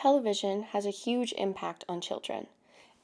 Television has a huge impact on children.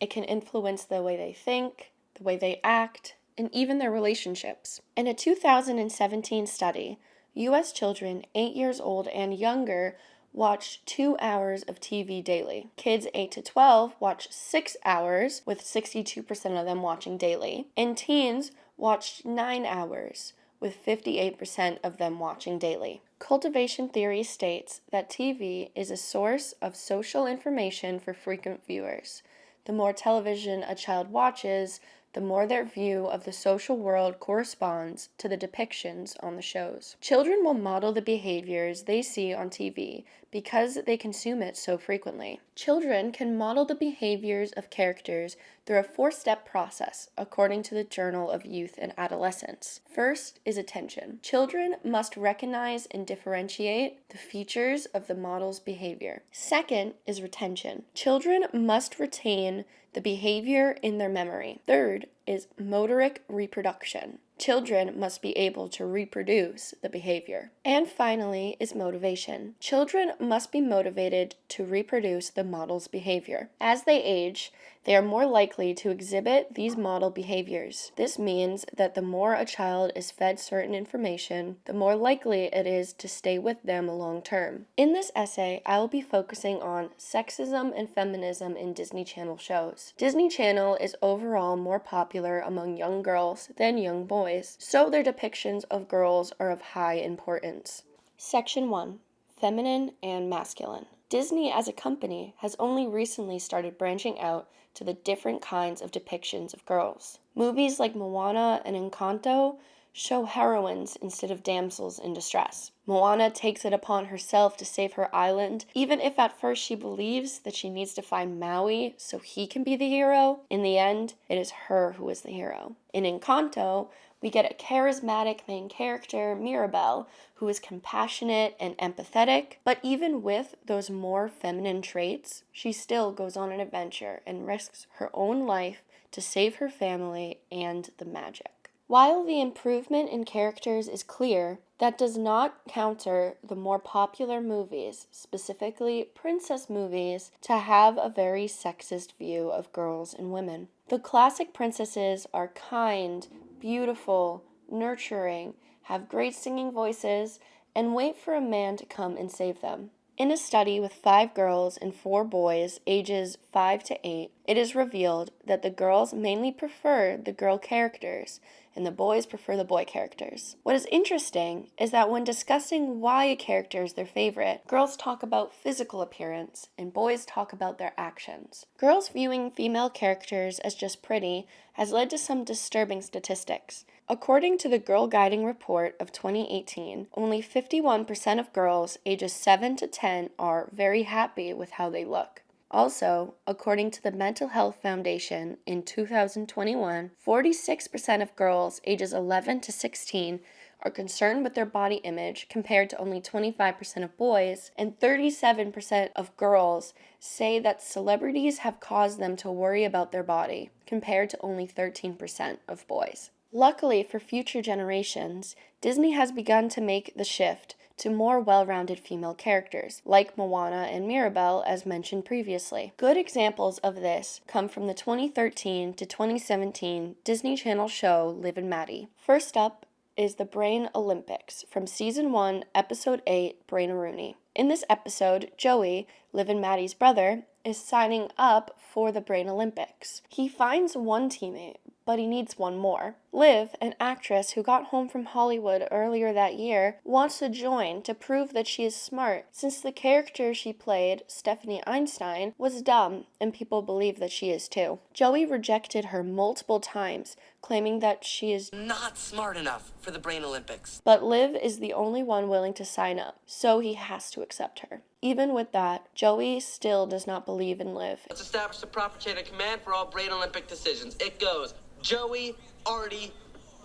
It can influence the way they think, the way they act, and even their relationships. In a 2017 study, U.S. children 8 years old and younger watched 2 hours of TV daily. Kids 8 to 12 watch 6 hours, with 62% of them watching daily. And teens watched 9 hours, with 58% of them watching daily. Cultivation theory states that TV is a source of social information for frequent viewers. The more television a child watches, the more their view of the social world corresponds to the depictions on the shows. Children will model the behaviors they see on TV because they consume it so frequently. Children can model the behaviors of characters through a 4-step process, according to the Journal of Youth and Adolescence. First is attention. Children must recognize and differentiate the features of the model's behavior. Second is retention. Children must retain the behavior in their memory. Third is motoric reproduction. Children must be able to reproduce the behavior. And finally is motivation. Children must be motivated to reproduce the model's behavior. As they age, they are more likely to exhibit these model behaviors. This means that the more a child is fed certain information, the more likely it is to stay with them long term. In this essay, I will be focusing on sexism and feminism in Disney Channel shows. Disney Channel is overall more popular among young girls than young boys, so their depictions of girls are of high importance. Section 1. Feminine and masculine. Disney as a company has only recently started branching out to the different kinds of depictions of girls. Movies like Moana and Encanto show heroines instead of damsels in distress. Moana takes it upon herself to save her island, even if at first she believes that she needs to find Maui so he can be the hero. In the end, it is her who is the hero. In Encanto, we get a charismatic main character, Mirabel, who is compassionate and empathetic, but even with those more feminine traits, she still goes on an adventure and risks her own life to save her family and the magic. While the improvement in characters is clear, that does not counter the more popular movies, specifically princess movies, to have a very sexist view of girls and women. The classic princesses are kind, beautiful, nurturing, have great singing voices, and wait for a man to come and save them. In a study with 5 girls and 4 boys, ages 5 to 8, it is revealed that the girls mainly prefer the girl characters, and the boys prefer the boy characters. What is interesting is that when discussing why a character is their favorite, girls talk about physical appearance, and boys talk about their actions. Girls viewing female characters as just pretty has led to some disturbing statistics. According to the Girl Guiding Report of 2018, only 51% of girls ages 7 to 10 are very happy with how they look. Also, according to the Mental Health Foundation in 2021, 46% of girls ages 11 to 16 are concerned with their body image compared to only 25% of boys, and 37% of girls say that celebrities have caused them to worry about their body compared to only 13% of boys. Luckily for future generations, Disney has begun to make the shift to more well-rounded female characters, like Moana and Mirabel, as mentioned previously. Good examples of this come from the 2013 to 2017 Disney Channel show Liv and Maddie. First up is the Brain Olympics from Season 1, Episode 8, Brain-A-Rooney. In this episode, Joey, Liv and Maddie's brother, is signing up for the Brain Olympics. He finds one teammate, but he needs one more. Liv, an actress who got home from Hollywood earlier that year, wants to join to prove that she is smart, since the character she played, Stephanie Einstein, was dumb, and people believe that she is too. Joey rejected her multiple times, claiming that she is not smart enough for the Brain Olympics. But Liv is the only one willing to sign up, so he has to accept her. Even with that, Joey still does not believe in Liv. Let's establish the proper chain of command for all Brain Olympic decisions. It goes Joey, Artie,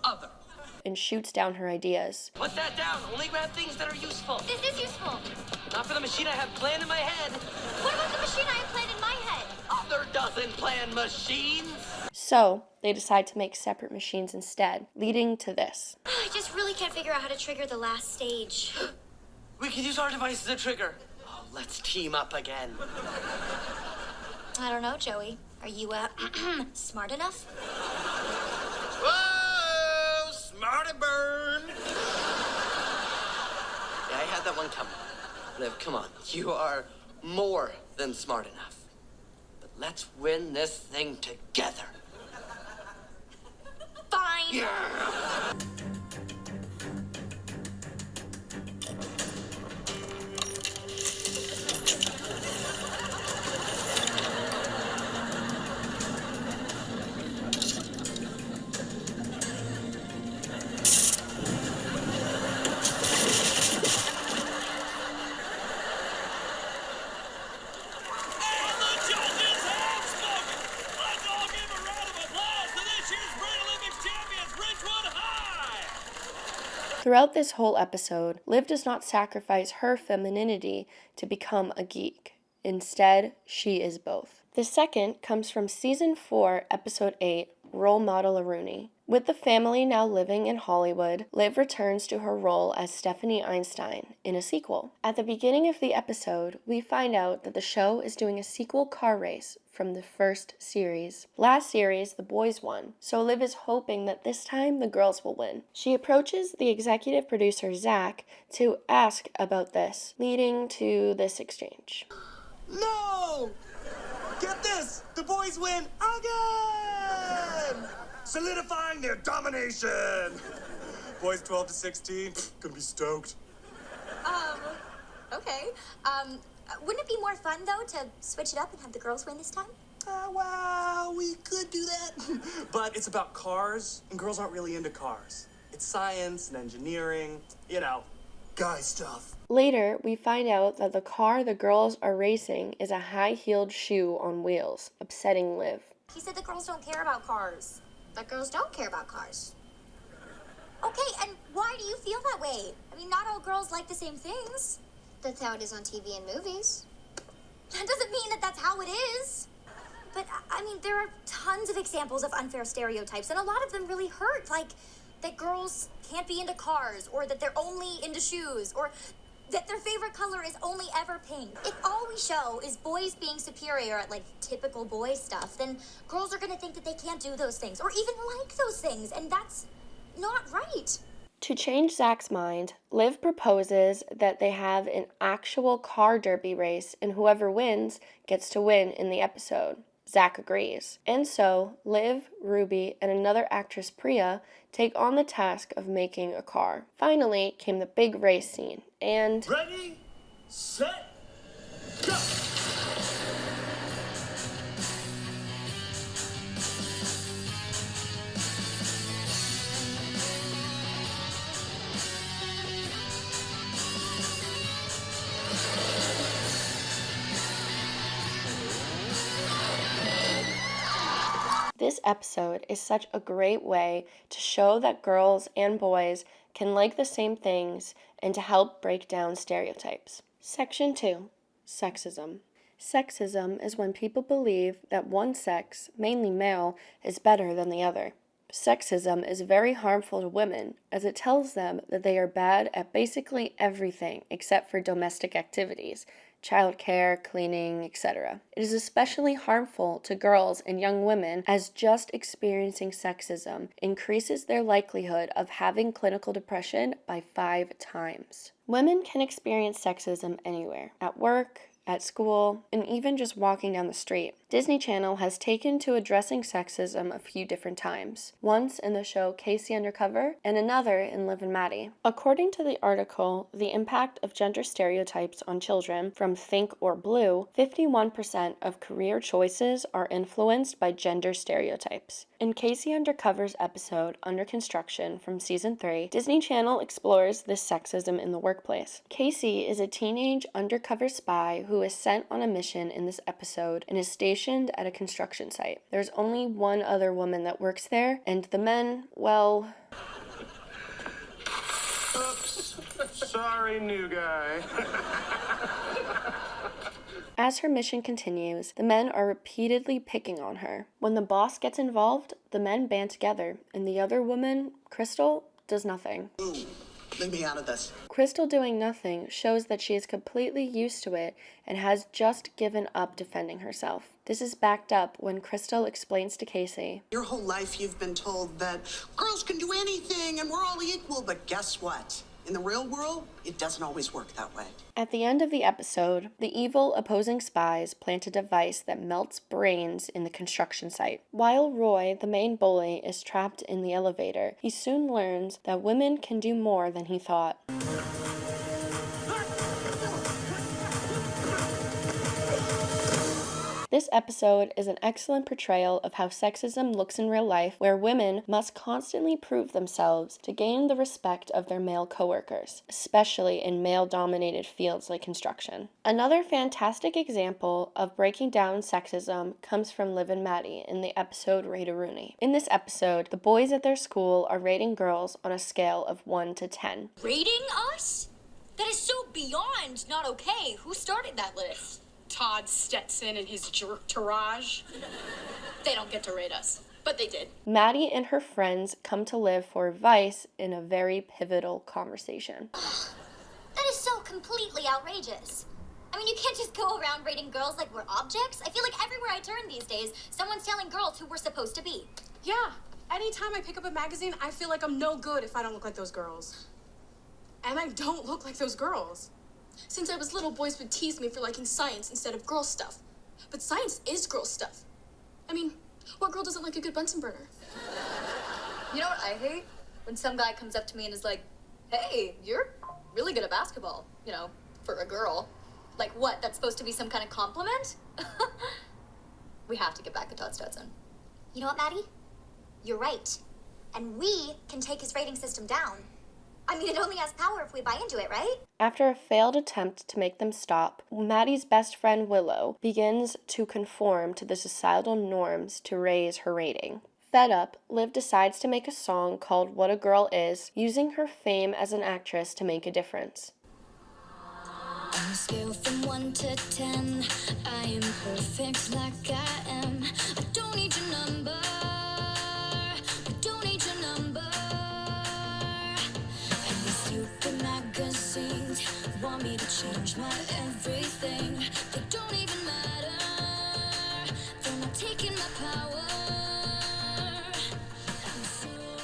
other. And shoots down her ideas. Put that down. Only grab things that are useful. This is useful. Not for the machine I have planned in my head. What about the machine I have planned in my head? Other doesn't plan machines. So, they decide to make separate machines instead, leading to this. I just really can't figure out how to trigger the last stage. We can use our device as a trigger. let's team up again. I don't know, Joey. Are you, smart enough? Whoa! Smarty burn! Yeah, I had that one coming. Liv, come on. You are more than smart enough. But let's win this thing together. Fine. Yeah! Throughout this whole episode, Liv does not sacrifice her femininity to become a geek. Instead, she is both. The second comes from Season 4, Episode 8, Role Model Rooney. With the family now living in Hollywood, Liv returns to her role as Stephanie Einstein in a sequel. At the beginning of the episode, we find out that the show is doing a sequel car race from the first series. Last series, the boys won, so Liv is hoping that this time the girls will win. She approaches the executive producer, Zach, to ask about this, leading to this exchange. No! Get this! The boys win again! Solidifying their domination! Boys 12 to 16, gonna be stoked. Okay. Wouldn't it be more fun, though, to switch it up and have the girls win this time? Well, we could do that. But it's about cars, and girls aren't really into cars. It's science and engineering, you know, guy stuff. Later, we find out that the car the girls are racing is a high-heeled shoe on wheels, upsetting Liv. He said the girls don't care about cars. But girls don't care about cars. Okay, and why do you feel that way? I mean, not all girls like the same things. That's how it is on TV and movies. That doesn't mean that that's how it is. But, I mean, there are tons of examples of unfair stereotypes, and a lot of them really hurt. Like, that girls can't be into cars, or that they're only into shoes, or that their favorite color is only ever pink. If all we show is boys being superior at, like, typical boy stuff, then girls are gonna think that they can't do those things, or even like those things, and that's not right. To change Zach's mind, Liv proposes that they have an actual car derby race, and whoever wins gets to win in the episode. Zach agrees. And so, Liv, Ruby, and another actress, Priya, take on the task of making a car. Finally came the big race scene, and... Ready, set, go! This episode is such a great way to show that girls and boys can like the same things and to help break down stereotypes. Section 2. Sexism. Sexism is when people believe that one sex, mainly male, is better than the other. Sexism is very harmful to women, as it tells them that they are bad at basically everything except for domestic activities, childcare, cleaning, etc. It is especially harmful to girls and young women, as just experiencing sexism increases their likelihood of having clinical depression by 5 times. Women can experience sexism anywhere, at work, at school, and even just walking down the street. Disney Channel has taken to addressing sexism a few different times, once in the show Casey Undercover, and another in Liv and Maddie. According to the article, The Impact of Gender Stereotypes on Children from Think or Blue, 51% of career choices are influenced by gender stereotypes. In Casey Undercover's episode, Under Construction, from Season 3, Disney Channel explores this sexism in the workplace. Casey is a teenage undercover spy who is sent on a mission in this episode and is stationed at a construction site. There's only one other woman that works there, and the men, well... Oops. Sorry, new guy. As her mission continues, the men are repeatedly picking on her. When the boss gets involved, the men band together, and the other woman, Crystal, does nothing. Ooh, Leave me out of this. Crystal doing nothing shows that she is completely used to it and has just given up defending herself. This is backed up when Crystal explains to Casey, Your whole life you've been told that girls can do anything and we're all equal, but guess what? In the real world, it doesn't always work that way. At the end of the episode, the evil opposing spies plant a device that melts brains in the construction site. While Roy, the main bully, is trapped in the elevator, he soon learns that women can do more than he thought. This episode is an excellent portrayal of how sexism looks in real life, where women must constantly prove themselves to gain the respect of their male coworkers, especially in male-dominated fields like construction. Another fantastic example of breaking down sexism comes from Liv and Maddie in the episode Rate a Rooney. In this episode, the boys at their school are rating girls on a scale of 1 to 10. Rating us? That is so beyond not okay. Who started that list? Todd Stetson and his entourage. They don't get to rate us, but they did. Maddie and her friends come to Liv for advice in a very pivotal conversation. That is so completely outrageous. I mean, you can't just go around rating girls like we're objects. I feel like everywhere I turn these days, someone's telling girls who we're supposed to be. Yeah, anytime I pick up a magazine, I feel like I'm no good if I don't look like those girls. And I don't look like those girls. Since I was little, boys would tease me for liking science instead of girl stuff. But science is girl stuff. I mean, what girl doesn't like a good Bunsen burner? You know what I hate? When some guy comes up to me and is like, hey, you're really good at basketball, you know, for a girl. Like what, that's supposed to be some kind of compliment? We have to get back to Todd Stetson. You know what, Maddie? You're right. And we can take his rating system down. I mean, it only has power if we buy into it, right? After a failed attempt to make them stop, Maddie's best friend Willow begins to conform to the societal norms to raise her rating. Fed up, Liv decides to make a song called What a Girl Is, using her fame as an actress to make a difference. On a scale from 1 to 10, I am perfect like I am. I don't need your number. I don't need your number. And these stupid magazines want me to change my everything. They don't even matter. They're not taking my power.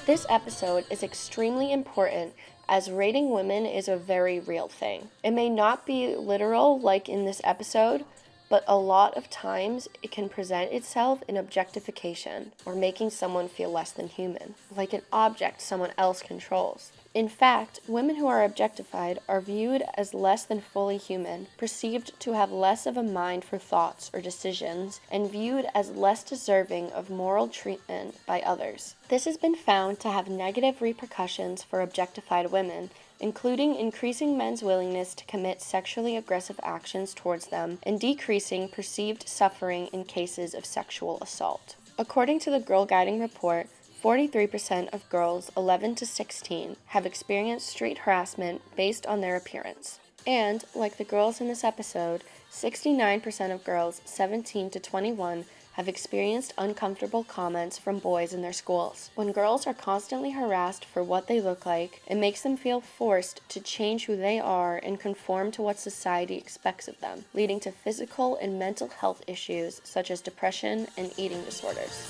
This episode is extremely important as rating women is a very real thing. It may not be literal like in this episode, but a lot of times it can present itself in objectification or making someone feel less than human, like an object someone else controls. In fact, women who are objectified are viewed as less than fully human, perceived to have less of a mind for thoughts or decisions, and viewed as less deserving of moral treatment by others. This has been found to have negative repercussions for objectified women, including increasing men's willingness to commit sexually aggressive actions towards them and decreasing perceived suffering in cases of sexual assault. According to the Girl Guiding Report, 43% of girls 11 to 16 have experienced street harassment based on their appearance. And, like the girls in this episode, 69% of girls 17 to 21 have experienced uncomfortable comments from boys in their schools. When girls are constantly harassed for what they look like, it makes them feel forced to change who they are and conform to what society expects of them, leading to physical and mental health issues such as depression and eating disorders.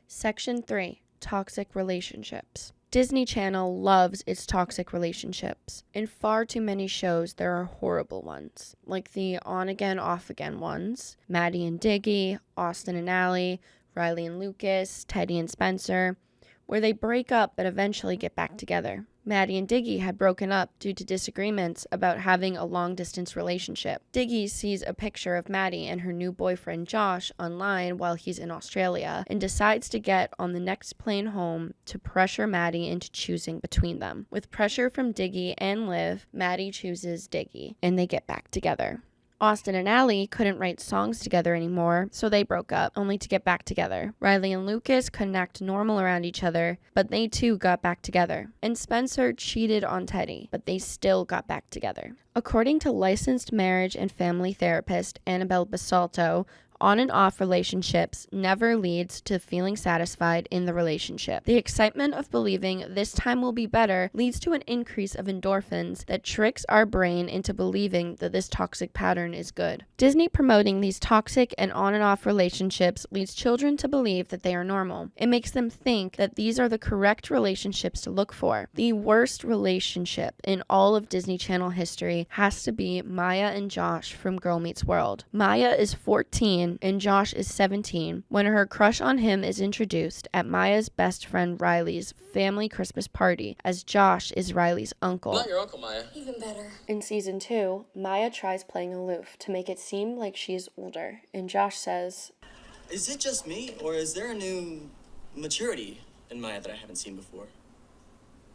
Section 3. Toxic relationships. Disney Channel loves its toxic relationships. In far too many shows, there are horrible ones, like the on-again, off-again ones, Maddie and Diggy, Austin and Ally, Riley and Lucas, Teddy and Spencer, where they break up but eventually get back together. Maddie and Diggy had broken up due to disagreements about having a long-distance relationship. Diggy sees a picture of Maddie and her new boyfriend Josh online while he's in Australia and decides to get on the next plane home to pressure Maddie into choosing between them. With pressure from Diggy and Liv, Maddie chooses Diggy, and they get back together. Austin and Allie couldn't write songs together anymore, so they broke up, only to get back together. Riley and Lucas couldn't act normal around each other, but they too got back together. And Spencer cheated on Teddy, but they still got back together. According to licensed marriage and family therapist Annabelle Basalto, on and off relationships never leads to feeling satisfied in the relationship. The excitement of believing this time will be better leads to an increase of endorphins that tricks our brain into believing that this toxic pattern is good. Disney promoting these toxic and on and off relationships leads children to believe that they are normal. It makes them think that these are the correct relationships to look for. The worst relationship in all of Disney Channel history has to be Maya and Josh from Girl Meets World. Maya is 14 and Josh is 17 when her crush on him is introduced at Maya's best friend Riley's family Christmas party, as Josh is Riley's uncle. Not your uncle, Maya. Even better. In season 2, Maya tries playing aloof to make it seem like she is older, and Josh says, "Is it just me, or is there a new maturity in Maya that I haven't seen before?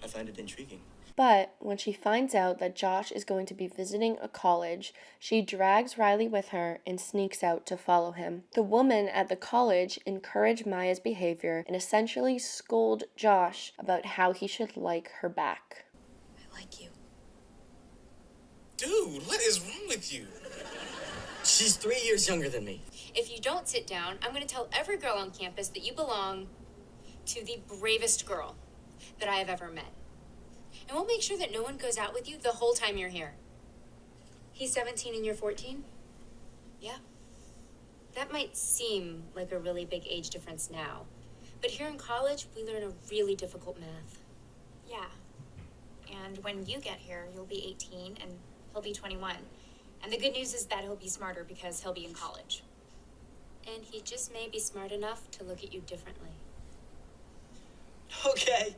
I find it intriguing." But when she finds out that Josh is going to be visiting a college, she drags Riley with her and sneaks out to follow him. The woman at the college encouraged Maya's behavior and essentially scold Josh about how he should like her back. I like you. Dude, what is wrong with you? She's 3 years younger than me. If you don't sit down, I'm going to tell every girl on campus that you belong to the bravest girl that I have ever met. And we'll make sure that no one goes out with you the whole time you're here. He's 17 and you're 14? Yeah. That might seem like a really big age difference now. But here in college, we learn a really difficult math. Yeah. And when you get here, you'll be 18 and he'll be 21. And the good news is that he'll be smarter because he'll be in college. And he just may be smart enough to look at you differently. Okay.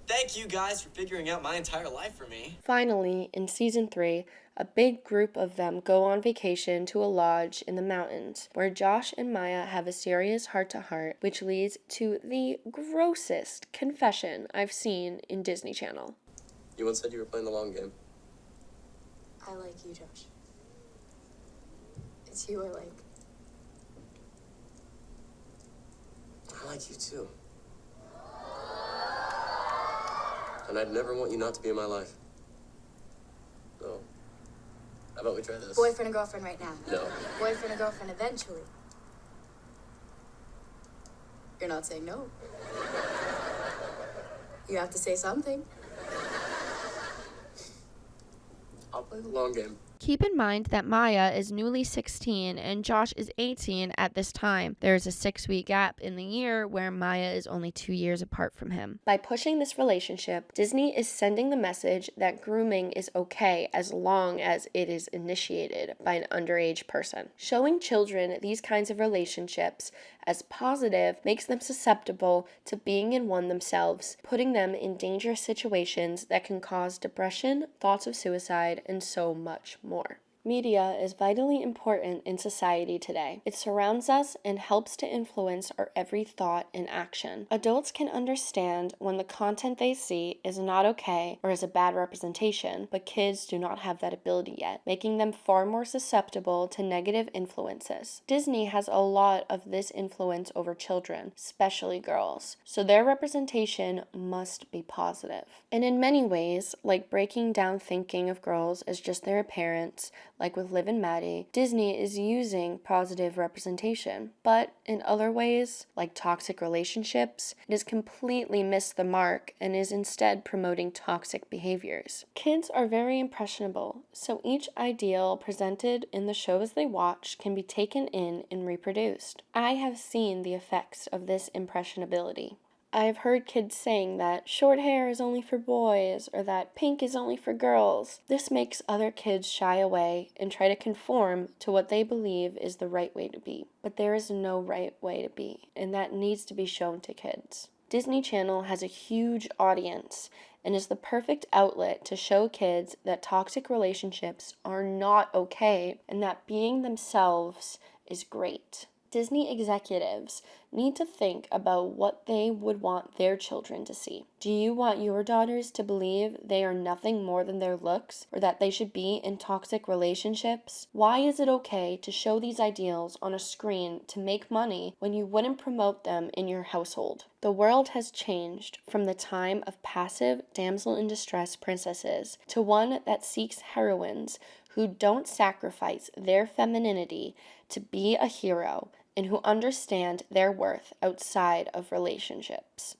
Thank you guys for figuring out my entire life for me. Finally, in season 3, a big group of them go on vacation to a lodge in the mountains, where Josh and Maya have a serious heart-to-heart, which leads to the grossest confession I've seen in Disney Channel. You once said you were playing the long game. I like you, Josh. It's you I like. I like you too. And I'd never want you not to be in my life. So, how about we try this? Boyfriend and girlfriend right now. No. Boyfriend and girlfriend eventually. You're not saying no. You have to say something. I'll play the long game. Keep in mind that Maya is newly 16 and Josh is 18 at this time. There is a 6-week gap in the year where Maya is only 2 years apart from him. By pushing this relationship, Disney is sending the message that grooming is okay as long as it is initiated by an underage person. Showing children these kinds of relationships as positive makes them susceptible to being in one themselves, putting them in dangerous situations that can cause depression, thoughts of suicide, and so much more. Media is vitally important in society today. It surrounds us and helps to influence our every thought and action. Adults can understand when the content they see is not okay or is a bad representation, but kids do not have that ability yet, making them far more susceptible to negative influences. Disney has a lot of this influence over children, especially girls, so their representation must be positive. And in many ways, like breaking down thinking of girls as just their appearance, like with Liv and Maddie, Disney is using positive representation. But in other ways, like toxic relationships, it has completely missed the mark and is instead promoting toxic behaviors. Kids are very impressionable, so each ideal presented in the shows they watch can be taken in and reproduced. I have seen the effects of this impressionability. I have heard kids saying that short hair is only for boys or that pink is only for girls. This makes other kids shy away and try to conform to what they believe is the right way to be. But there is no right way to be, and that needs to be shown to kids. Disney Channel has a huge audience and is the perfect outlet to show kids that toxic relationships are not okay and that being themselves is great. Disney executives need to think about what they would want their children to see. Do you want your daughters to believe they are nothing more than their looks, or that they should be in toxic relationships? Why is it okay to show these ideals on a screen to make money when you wouldn't promote them in your household? The world has changed from the time of passive damsel in distress princesses to one that seeks heroines who don't sacrifice their femininity to be a hero and who understand their worth outside of relationships.